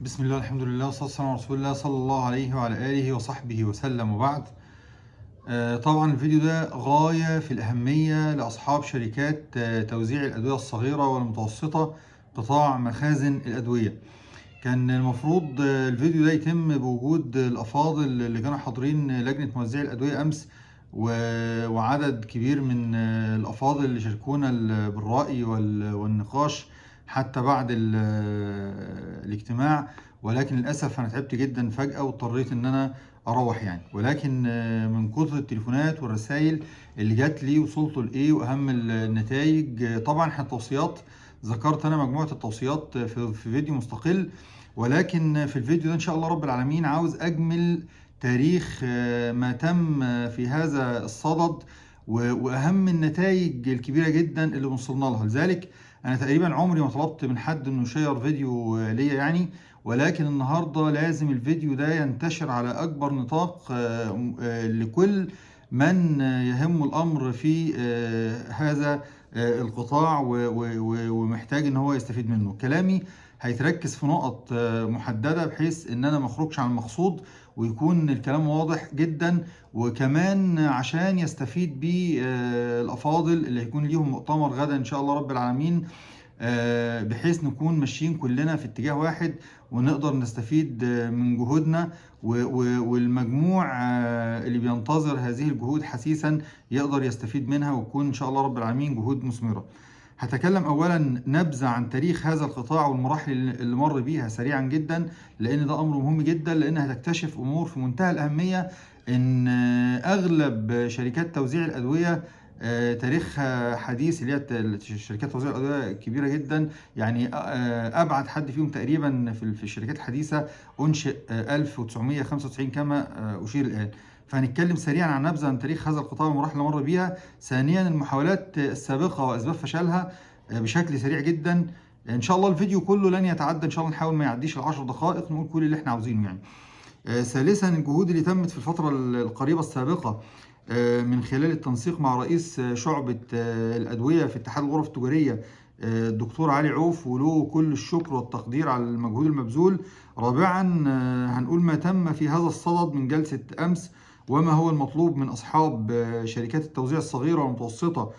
بسم الله، الحمد لله، والصلاة والسلام على رسول الله صلى الله عليه وعلى آله وصحبه وسلم، وبعد. طبعا الفيديو ده غاية في الأهمية لأصحاب شركات توزيع الأدوية الصغيرة والمتوسطة، قطاع مخازن الأدوية. كان المفروض الفيديو ده يتم بوجود الأفاضل اللي كانوا حاضرين لجنة موزعي الأدوية أمس، وعدد كبير من الأفاضل اللي شاركونا بالرأي والنقاش حتى بعد الاجتماع. ولكن للأسف أنا تعبت جدا فجأة واضطريت إن أنا أروح يعني. ولكن من كتر التليفونات والرسائل اللي جات لي وصلت لإيه وأهم النتائج. طبعا احنا التوصيات ذكرت أنا مجموعة التوصيات في فيديو مستقل، ولكن في الفيديو ده إن شاء الله رب العالمين عاوز أجمل تاريخ ما تم في هذا الصدد وأهم النتائج الكبيرة جدا اللي وصلنا لها. لذلك أنا تقريبا عمري ما طلبت من حد إنه يشير فيديو ليا يعني، ولكن النهاردة لازم الفيديو ده ينتشر على أكبر نطاق لكل من يهم الأمر في هذا القطاع ومحتاج إن هو يستفيد منه. كلامي هيتركز في نقط محددة بحيث إن أنا ما أخرجش عن المقصود ويكون الكلام واضح جدا، وكمان عشان يستفيد بيه الأفاضل اللي هيكون ليهم مؤتمر غدا إن شاء الله رب العالمين، بحيث نكون ماشيين كلنا في اتجاه واحد ونقدر نستفيد من جهودنا، والمجموع اللي بينتظر هذه الجهود حثيثا يقدر يستفيد منها وتكون إن شاء الله رب العالمين جهود مثمرة. هتكلم أولا نبذة عن تاريخ هذا القطاع والمراحل اللي مر بيها سريعا جدا، لأن ده أمر مهم جدا، لأن هتكتشف أمور في منتهى الأهمية. إن أغلب شركات توزيع الأدوية تاريخها حديث، اللي هي شركات توزيع الأدوية كبيرة جدا يعني. أبعد حد فيهم تقريبا في الشركات الحديثة أنشئ 1995 كما أشير الآن. فهنتكلم سريعا عن نبذة عن تاريخ هذا القطاع والمراحل اللي مر بيها. ثانيا المحاولات السابقة وأسباب فشلها بشكل سريع جدا. إن شاء الله الفيديو كله لن يتعدى، إن شاء الله نحاول ما يعديش ال10 دقائق، نقول كل اللي احنا عاوزينه يعني. ثالثا الجهود اللي تمت في الفترة القريبة السابقة من خلال التنسيق مع رئيس شعبة الأدوية في اتحاد الغرف التجارية الدكتور علي عوف، وله كل الشكر والتقدير على المجهود المبذول. رابعا هنقول ما تم في هذا الصدد من جلسة أمس، وما هو المطلوب من أصحاب شركات التوزيع الصغيرة والمتوسطة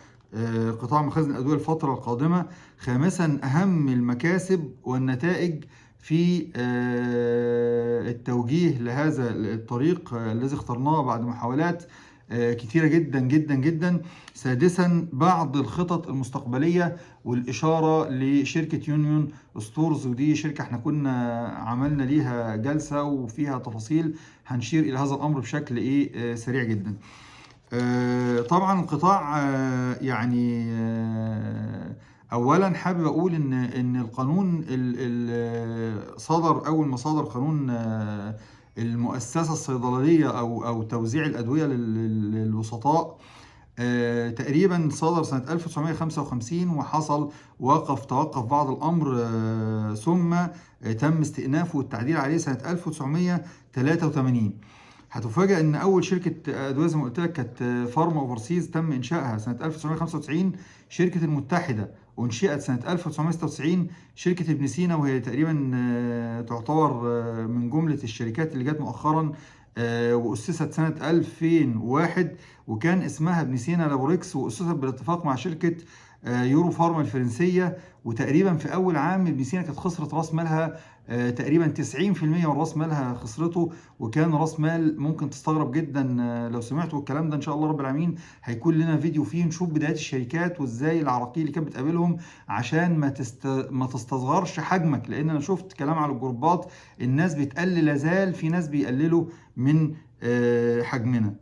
قطاع مخازن الأدوية الفترة القادمة. خامسا أهم المكاسب والنتائج في التوجيه لهذا الطريق الذي اخترناه بعد محاولات كتيرة جدا جدا جدا. سادسا بعض الخطط المستقبلية والإشارة لشركة يونيون ستورز، ودي شركة احنا كنا عملنا ليها جلسة وفيها تفاصيل، هنشير إلى هذا الأمر بشكل سريع جدا. طبعا القطاع يعني اولا حابب اقول ان القانون صدر اول ما صدر قانون المؤسسه الصيدليه او توزيع الادويه للوسطاء، تقريبا صدر سنه 1955، وحصل توقف بعض الامر، ثم تم استئنافه والتعديل عليه سنه 1983. هتفاجئ ان اول شركه ادويه زي ما قلت لك كانت فارما اوفرسيز، تم انشائها سنه 1995. شركه المتحده انشئت سنه 1996. شركه ابن سينا وهي تقريبا تعتبر من جمله الشركات اللي جت مؤخرا، واسست سنه 2001، وكان اسمها ابن سينا لابوريكس، واسست بالاتفاق مع شركه يورو فارما الفرنسيه. وتقريبا في اول عام ابن سينا كانت خسرت راس مالها تقريبا 90% من راس مالها خسرته، وكان راس مال ممكن تستغرب جدا لو سمعتوا الكلام ده. ان شاء الله رب العالمين هيكون لنا فيديو فيه نشوف بدايات الشركات وازاي العراقيل اللي كانت بتقابلهم، عشان ما تستصغرش حجمك، لان انا شفت كلام على الجروبات الناس بتقلل، لازال في ناس بيقللوا من حجمنا.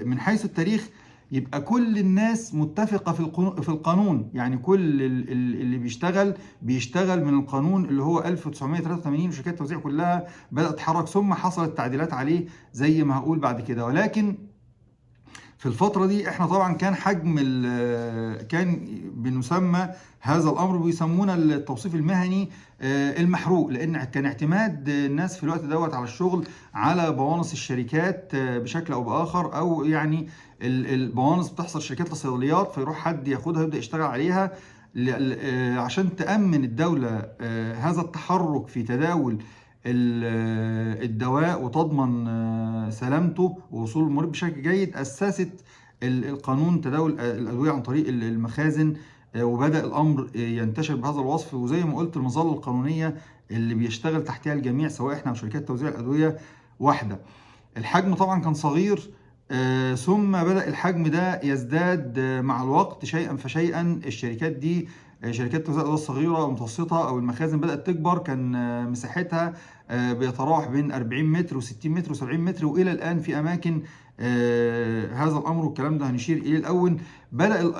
من حيث التاريخ يبقى كل الناس متفقة في القانون، يعني كل اللي بيشتغل من القانون اللي هو 1983، وشركات التوزيع كلها بدأت تتحرك، ثم حصلت تعديلات عليه زي ما هقول بعد كده. ولكن في الفترة دي احنا طبعا كان حجم كان بنسمى هذا الامر بيسمونا التوصيف المهني المحروق، لان كان اعتماد الناس في الوقت دوت على الشغل على بوانص الشركات بشكل او باخر، او يعني البوانص بتحصل شركات للصيدليات، فيروح حد ياخدها ويبدا يشتغل عليها عشان تأمن الدولة هذا التحرك في تداول الدواء وتضمن سلامته ووصول المريض بشكل جيد، أسست القانون تداول الأدوية عن طريق المخازن، وبدأ الأمر ينتشر بهذا الوصف. وزي ما قلت المظلة القانونية اللي بيشتغل تحتها الجميع سواء احنا أو شركات توزيع الأدوية واحدة. الحجم طبعا كان صغير، ثم بدأ الحجم ده يزداد مع الوقت شيئا فشيئا. الشركات دي شركات توزيع الأدوية الصغيرة أو المتوسطة أو المخازن بدأت تكبر، كان مساحتها بيتراوح بين 40 متر و60 متر و70 متر، وإلى الآن في أماكن هذا الأمر، والكلام ده هنشير إليه الأول. بدأ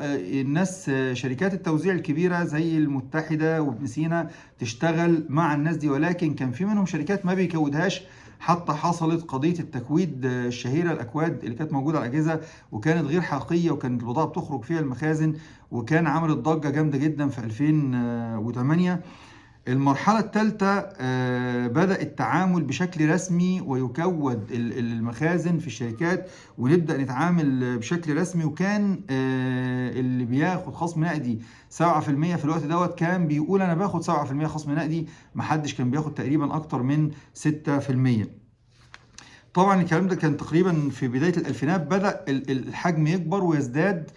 الناس شركات التوزيع الكبيرة زي المتحدة وابن سينا تشتغل مع الناس دي، ولكن كان في منهم شركات ما بيكودهاش، حتى حصلت قضية التكويد الشهيرة، الأكواد اللي كانت موجودة على الأجهزة وكانت غير حقيقية، وكانت البضاعة بتخرج فيها المخازن، وكان عملت ضجة جامدة جدا في 2008. المرحلة الثالثة بدأ التعامل بشكل رسمي ويكود المخازن في الشركات، ونبدأ نتعامل بشكل رسمي. وكان اللي بياخد خصم نقدي 7% في الوقت دوت كان بيقول أنا باخد 7% خصم نقدي، محدش كان بياخد تقريبا أكتر من 6%. طبعا الكلام ده كان تقريبا في بداية الألفينات، بدأ الحجم يكبر ويزداد.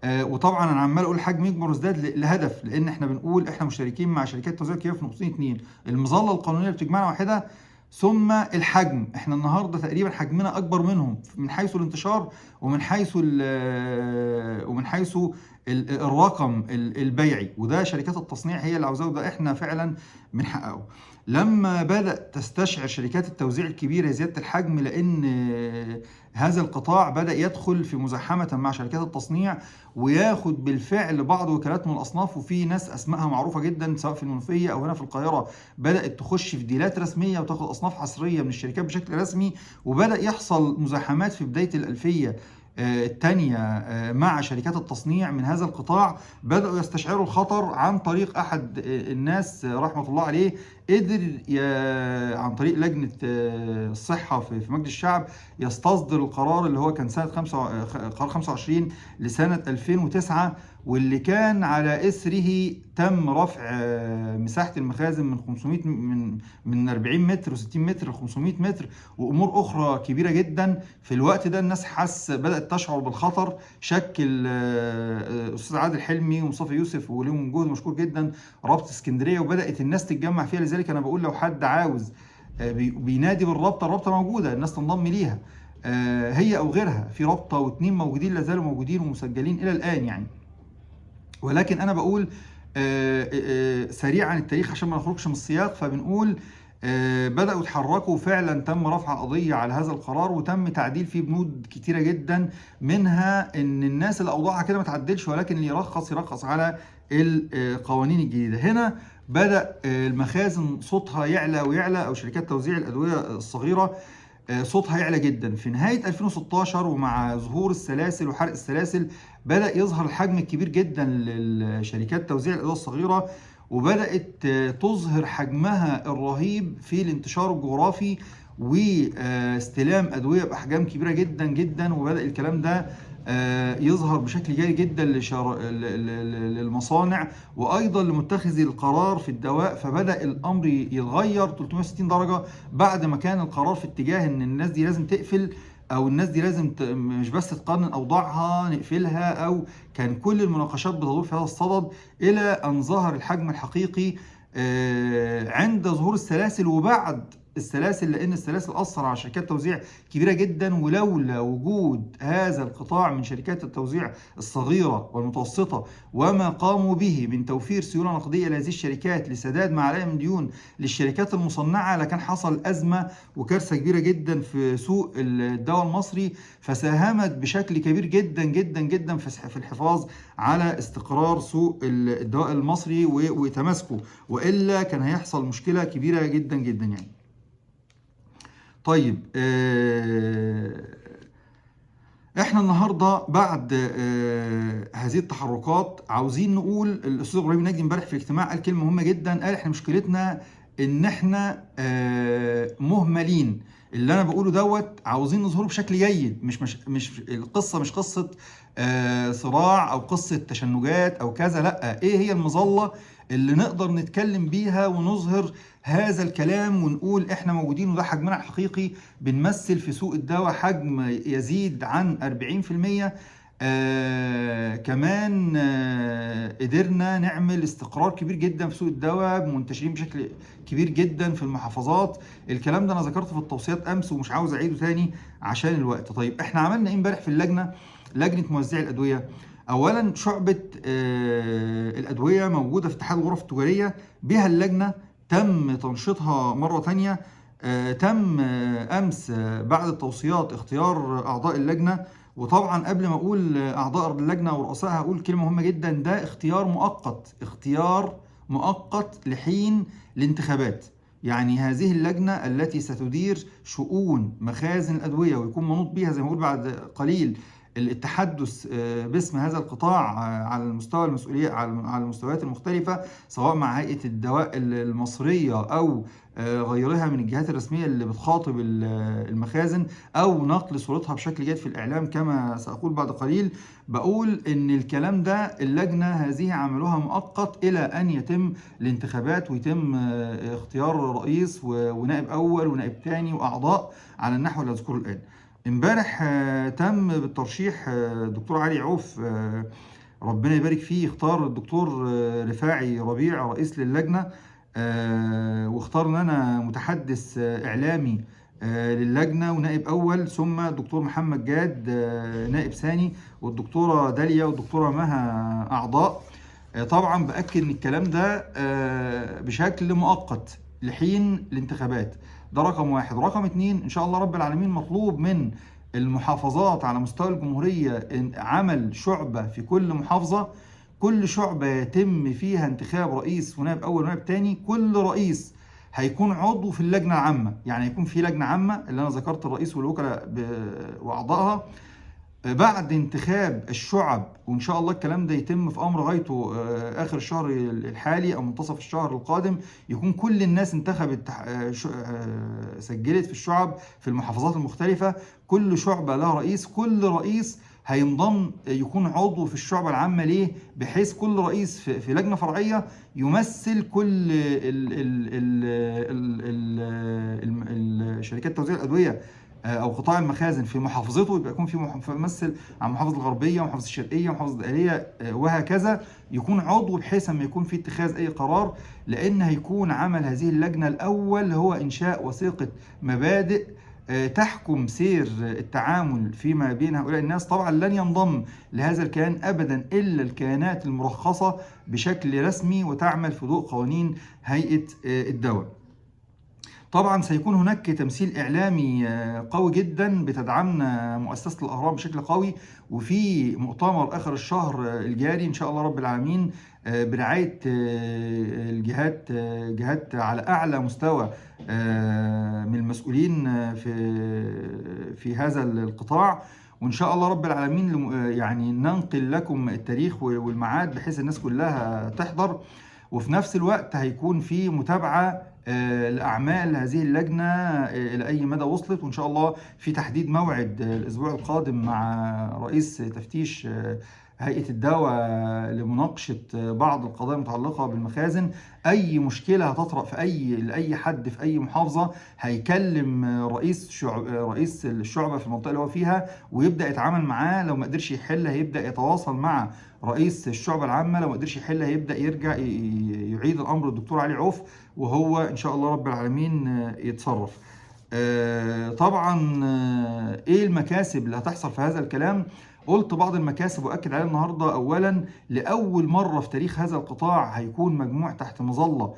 وطبعا انا عمال اقول الحجم يكبر ويزداد لهدف، لان احنا بنقول احنا مشتركين مع شركات توزيع كبيره في نقطتين اتنين: المظله القانونيه اللي بتجمعنا واحده، ثم الحجم. احنا النهارده تقريبا حجمنا اكبر منهم من حيث الانتشار ومن حيث الرقم البيعي، وده شركات التصنيع هي اللي عاوزاه، وده احنا فعلا بنحققه. لما بدأ تستشعر شركات التوزيع الكبيرة زيادة الحجم، لأن هذا القطاع بدأ يدخل في مزاحمة مع شركات التصنيع وياخد بالفعل بعض وكالات من الأصناف، وفي ناس أسمائها معروفة جدا سواء في المنوفية أو هنا في القاهرة بدأت تخش في ديلات رسمية وتاخد أصناف حصرية من الشركات بشكل رسمي. وبدأ يحصل مزاحمات في بداية الألفية الثانية مع شركات التصنيع من هذا القطاع. بدأوا يستشعروا الخطر عن طريق أحد الناس رحمة الله عليه، قدر عن طريق لجنة الصحة في مجلس الشعب يستصدر القرار اللي هو كان قرار 25 لسنة 2009، واللي كان على إثره تم رفع مساحة المخازن من 500 من 40 متر و60 متر ل 500 متر، وأمور أخرى كبيرة جدا. في الوقت ده الناس بدأت تشعر بالخطر. شكل أستاذ عادل حلمي ومصطفى يوسف وليهم جهد مشكور جدا رابطة اسكندرية، وبدأت الناس تتجمع فيها. لذلك أنا بقول لو حد عاوز بينادي بالرابطة، الرابطة موجودة، الناس تنضم ليها، هي أو غيرها. في رابطة واتنين موجودين، لازالوا موجودين ومسجلين إلى الآن يعني. ولكن أنا بقول سريعا التاريخ عشان ما نخرجش من السياق، فبنقول بدأوا يتحركوا، فعلا تم رفع قضية على هذا القرار وتم تعديل فيه بنود كتيرة جدا، منها ان الناس اللي اوضاعها كده ما تعدلش، ولكن اللي يرخص على القوانين الجديدة. هنا بدأ المخازن صوتها يعلى ويعلى، او شركات توزيع الأدوية الصغيرة صوتها يعلى جدا. في نهاية 2016 ومع ظهور السلاسل وحرق السلاسل بدأ يظهر الحجم الكبير جدا لشركات توزيع الأدوية الصغيرة، وبدأت تظهر حجمها الرهيب في الانتشار الجغرافي واستلام أدوية بأحجام كبيرة جدا جدا. وبدأ الكلام ده يظهر بشكل جيد جدا للمصانع وأيضا لمتخذي القرار في الدواء. فبدأ الأمر يتغير 360 درجة، بعد ما كان القرار في اتجاه إن الناس دي لازم تقفل، او الناس دي لازم مش بس تقنن اوضاعها نقفلها، او كان كل المناقشات بتدور في هذا الصدد، الى ان ظهر الحجم الحقيقي عند ظهور السلاسل وبعد السلاسل، لان السلاسل اثر على شركات توزيع كبيره جدا. ولولا وجود هذا القطاع من شركات التوزيع الصغيره والمتوسطه وما قاموا به من توفير سيوله نقديه لهذه الشركات لسداد ما عليها من ديون للشركات المصنعه، لكان حصل ازمه وكارثه كبيره جدا في سوق الدواء المصري. فساهمت بشكل كبير جدا جدا جدا في الحفاظ على استقرار سوق الدواء المصري وتماسكه، والا كان هيحصل مشكله كبيره جدا جدا يعني. طيب احنا النهارده بعد هذه التحركات عاوزين نقول، الاستاذ ابراهيم نجدي امبارح في الاجتماع قال كلمه مهمه جدا، قال احنا مشكلتنا ان احنا مهملين. اللي انا بقوله دوت عاوزين نظهره بشكل جيد، مش القصه مش قصه صراع او قصه تشنجات او كذا، لا، ايه هي المظله اللي نقدر نتكلم بيها ونظهر هذا الكلام ونقول احنا موجودين وده حجمنا الحقيقي. بنمثل في سوق الدواء حجم يزيد عن 40%. كمان قدرنا نعمل استقرار كبير جدا في سوق الدواء، منتشرين بشكل كبير جدا في المحافظات. الكلام ده انا ذكرته في التوصيات امس ومش عاوز اعيده تاني عشان الوقت. طيب احنا عملنا ايه امبارح في اللجنه، لجنه موزعي الادويه؟ اولا شعبه الادويه موجوده في اتحاد الغرف التجاريه، بها اللجنه تم تنشيطها مره تانيه. تم امس بعد التوصيات اختيار اعضاء اللجنه. وطبعا قبل ما اقول اعضاء اللجنه ورؤسائها هقول كلمه مهمه جدا، ده اختيار مؤقت، اختيار مؤقت لحين الانتخابات. يعني هذه اللجنه التي ستدير شؤون مخازن الادويه ويكون منوط بها زي ما بقول بعد قليل التحدث باسم هذا القطاع على المستوى المسؤولية على المستويات المختلفة، سواء مع هيئة الدواء المصرية أو غيرها من الجهات الرسمية اللي بتخاطب المخازن، أو نقل صورتها بشكل جيد في الإعلام كما سأقول بعد قليل. بقول إن الكلام ده اللجنة هذه عملوها مؤقت إلى أن يتم الانتخابات ويتم اختيار رئيس ونائب أول ونائب ثاني وأعضاء على النحو اللي أذكره الآن. امبارح تم بالترشيح الدكتور علي عوف، ربنا يبارك فيه، اختار الدكتور رفاعي ربيع رئيس للجنة، واختارنا أنا متحدث إعلامي للجنة ونائب أول، ثم الدكتور محمد جاد نائب ثاني، والدكتورة داليا والدكتورة مها أعضاء. طبعا بأكد إن الكلام ده بشكل مؤقت لحين الانتخابات. ده رقم واحد. ورقم اتنين، إن شاء الله رب العالمين مطلوب من المحافظات على مستوى الجمهورية عمل شعبة في كل محافظة، كل شعبة يتم فيها انتخاب رئيس ونائب أول ونائب تاني. كل رئيس هيكون عضو في اللجنة العامة، يعني هيكون في لجنة عامة اللي أنا ذكرت الرئيس والوكلاء وأعضائها بعد انتخاب الشعب. وان شاء الله الكلام ده يتم في امر غايته اخر الشهر الحالي او منتصف الشهر القادم، يكون كل الناس انتخبت سجلت في الشعب في المحافظات المختلفة. كل شعبة لها رئيس، كل رئيس هينضم يكون عضو في الشعبة العامة. ليه؟ بحيث كل رئيس في لجنة فرعية يمثل كل شركات توزيع الأدوية او قطاع المخازن في محافظته. يبقى يكون في ممثل عن محافظه الغربيه ومحافظه الشرقيه ومحافظه الدقهليه وهكذا، يكون عضو بحيث ما يكون في اتخاذ اي قرار. لان هيكون عمل هذه اللجنه الاول هو انشاء وثيقه مبادئ تحكم سير التعامل فيما بين هؤلاء الناس. طبعا لن ينضم لهذا الكيان ابدا الا الكيانات المرخصه بشكل رسمي وتعمل في ضوء قوانين هيئه الدواء. طبعا سيكون هناك تمثيل إعلامي قوي جدا بتدعمنا مؤسسة الأهرام بشكل قوي، وفي مؤتمر آخر الشهر الجاري إن شاء الله رب العالمين برعاية جهات على أعلى مستوى من المسؤولين في هذا القطاع. وإن شاء الله رب العالمين يعني ننقل لكم التاريخ والميعاد بحيث الناس كلها تحضر. وفي نفس الوقت هيكون في متابعة لأعمال هذه اللجنة إلى أي مدى وصلت. وإن شاء الله في تحديد موعد الأسبوع القادم مع رئيس تفتيش هيئة الدواء لمناقشة بعض القضايا المتعلقة بالمخازن. أي مشكلة هتطرأ لأي حد في أي محافظة هيكلم رئيس الشعبة في المنطقة اللي هو فيها ويبدأ يتعامل معاه. لو ما قدرش يحل هيبدأ يتواصل مع رئيس الشعبة العامة. لو ما قدرش يحل هيبدأ يرجع يعيد الأمر للدكتور علي عوف، وهو إن شاء الله رب العالمين يتصرف. طبعا إيه المكاسب اللي هتحصل في هذا الكلام؟ قلت بعض المكاسب وأكد عليها النهاردة. أولا، لأول مرة في تاريخ هذا القطاع هيكون مجموع تحت مظلة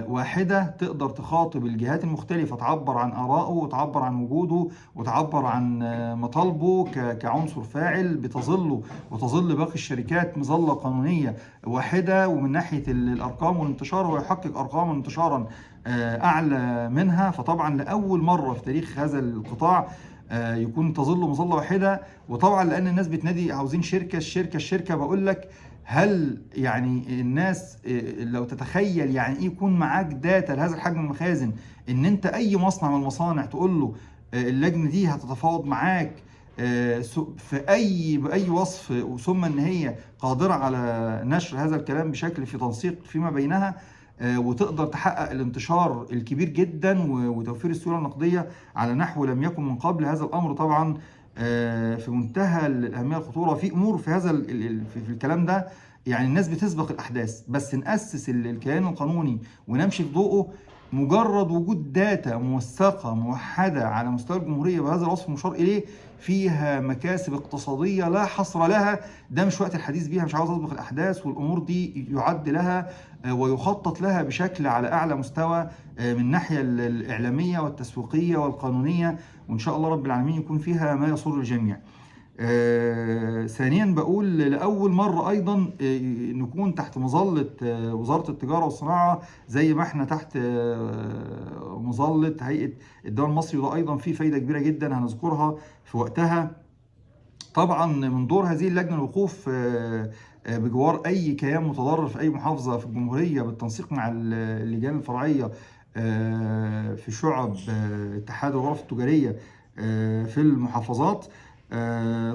واحدة تقدر تخاطب الجهات المختلفة، تعبر عن آرائه وتعبر عن وجوده وتعبر عن مطالبه كعنصر فاعل وتظل باقي الشركات مظلة قانونية واحدة. ومن ناحية الأرقام والانتشار هو يحقق أرقام انتشارا أعلى منها. فطبعا لأول مرة في تاريخ هذا القطاع يكون تظل مظلة واحدة. وطبعا لأن الناس بتنادي عاوزين الشركة بقول لك، هل يعني الناس لو تتخيل يعني ايه يكون معاك داتا لهذا الحجم من المخازن، ان انت اي مصنع من المصانع تقول له اللجنة دي هتتفاوض معاك بأي وصف، ثم إن هي قادرة على نشر هذا الكلام بشكل في تنسيق فيما بينها، وتقدر تحقق الانتشار الكبير جدا وتوفير السيولة النقدية على نحو لم يكن من قبل. هذا الأمر طبعا في منتهى الأهمية والخطورة. في أمور في هذا في الكلام ده، يعني الناس بتسبق الأحداث، بس نأسس الكيان القانوني ونمشي في ضوءه. مجرد وجود داتا موثقة موحدة على مستوى الجمهورية بهذا الوصف المشار إليه فيها مكاسب اقتصادية لا حصر لها. ده مش وقت الحديث بيها، مش عاوز أسبق الأحداث، والأمور دي يعد لها ويخطط لها بشكل على أعلى مستوى من الناحية الإعلامية والتسويقية والقانونية، وإن شاء الله رب العالمين يكون فيها ما يسر الجميع. ثانيا بقول لأول مرة أيضا نكون تحت مظلة وزارة التجارة والصناعة زي ما احنا تحت مظلة هيئة الدواء المصري، وده أيضا فيه فايدة كبيرة جدا هنذكرها في وقتها. طبعا من دور هذه اللجنة الوقوف بجوار أي كيان متضرر في أي محافظة في الجمهورية بالتنسيق مع اللجان الفرعية في شعب اتحاد الغرف التجارية في المحافظات.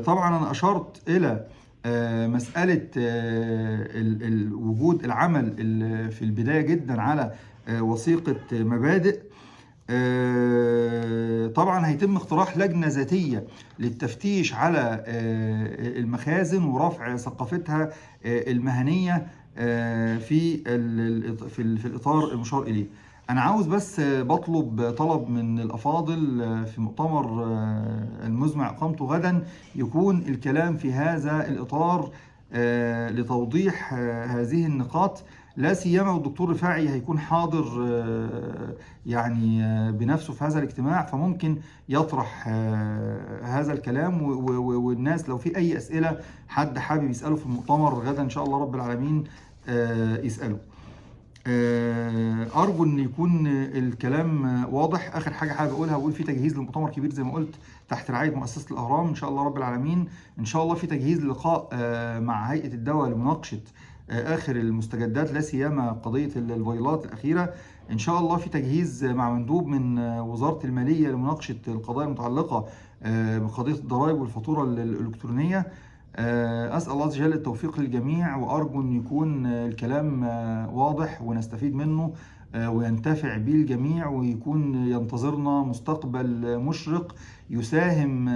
طبعا أنا أشرت إلى مسألة وجود العمل في البداية جدا على وثيقة مبادئ. طبعا هيتم اقتراح لجنة ذاتية للتفتيش على المخازن ورفع ثقافتها المهنية في الإطار المشار إليه. أنا عاوز بس بطلب طلب من الأفاضل في مؤتمر المزمع إقامته غدا يكون الكلام في هذا الإطار لتوضيح هذه النقاط، لا سيما والدكتور رفاعي هيكون حاضر يعني بنفسه في هذا الاجتماع، فممكن يطرح هذا الكلام. والناس لو في أي أسئلة حد حابب يسأله في المؤتمر غدا إن شاء الله رب العالمين يسأله. أرجو أن يكون الكلام واضح. آخر حاجة حابب أقولها، بقول في تجهيز لمؤتمر كبير زي ما قلت تحت رعاية مؤسسة الأهرام إن شاء الله رب العالمين. إن شاء الله في تجهيز لقاء مع هيئة الدواء لمناقشة آخر المستجدات، لا سيما قضية الفيضات الأخيرة. إن شاء الله في تجهيز مع مندوب من وزارة المالية لمناقشة القضايا المتعلقة بقضية الضرائب والفاتورة الإلكترونية. أسأل الله عز وجل التوفيق للجميع، وأرجو أن يكون الكلام واضح ونستفيد منه وينتفع به الجميع، ويكون ينتظرنا مستقبل مشرق يساهم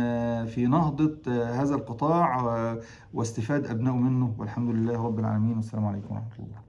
في نهضة هذا القطاع واستفاد أبنائه منه. والحمد لله رب العالمين، والسلام عليكم ورحمة الله.